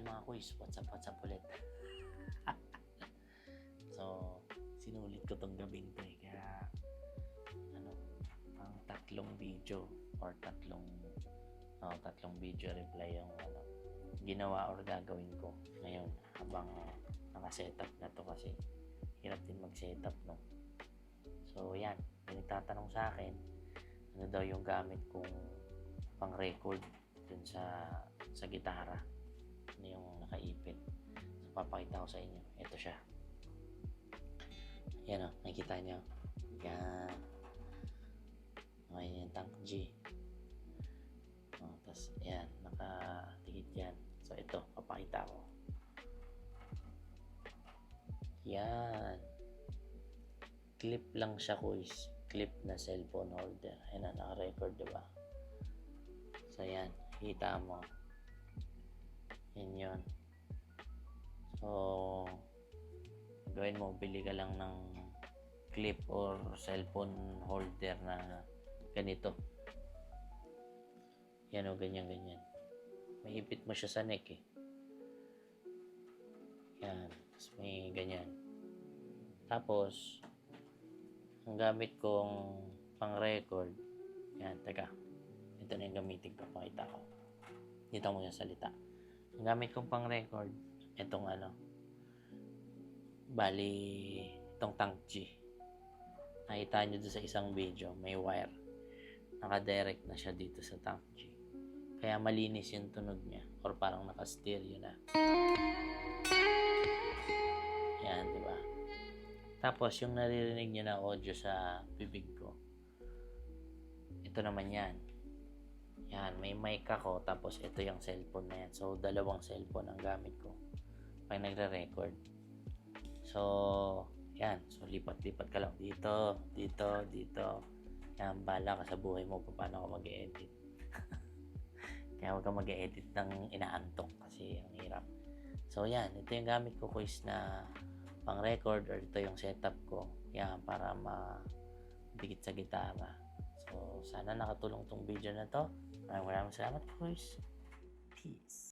mga quiz, WhatsApp ulit. So, sinulit ko tong gabing to eh. Kaya, ang tatlong video or tatlong video reply yung ginawa or gagawin ko ngayon habang naka-setup na to kasi hirap din mag-setup, no? So, yan. May nagtatanong sa akin, ano daw yung gamit kong pang-record dun sa gitara. Ano yung nakaipit. So, papakita ko sa inyo. Ito siya. Yan o, nakikita nyo. Yan. Okay, yung tank G. Tapos, yan. Nakatikit yan. So, ito. Papakita ko. Yan. Clip lang siya, quiz. Clip na cellphone holder. Ayan na, naka-record, diba? So, yan. Kita mo. Yan yun. So, gawin mo, bili ka lang ng clip or cellphone holder na ganito. Yan o, ganyan. May ipit mo siya sa neck eh. Yan. Tapos may ganyan. Tapos, ang gamit kong pang-record, yan, teka. Ito na yung gamitin ko. Pakita ko. Dito mo yung salita. Ang gamit kong pang-record, itong bali, itong tank G. Nakita nyo doon sa isang video, may wire. Naka-direct na siya dito sa tank G. Kaya malinis yung tunog niya. Or parang naka-stereo na. Yan, di ba? Tapos, yung naririnig nyo na audio sa bibig ko, ito naman yan. Yan, may mic ako, tapos ito yung cellphone na yan. So, dalawang cellphone ang gamit ko pag nagre-record. So, yan. So, lipat-lipat ka lang dito. Yan, bala ka sa buhay mo kung paano ka mag-edit. Kaya huwag ka mag-edit ng inaantok kasi ang hirap. So, yan. Ito yung gamit ko, quiz, na pang-record, or ito yung setup ko. Yan, para ma-dikit sa gitara. So, sana nakatulong tong video na to. Maraming salamat, quiz. Peace.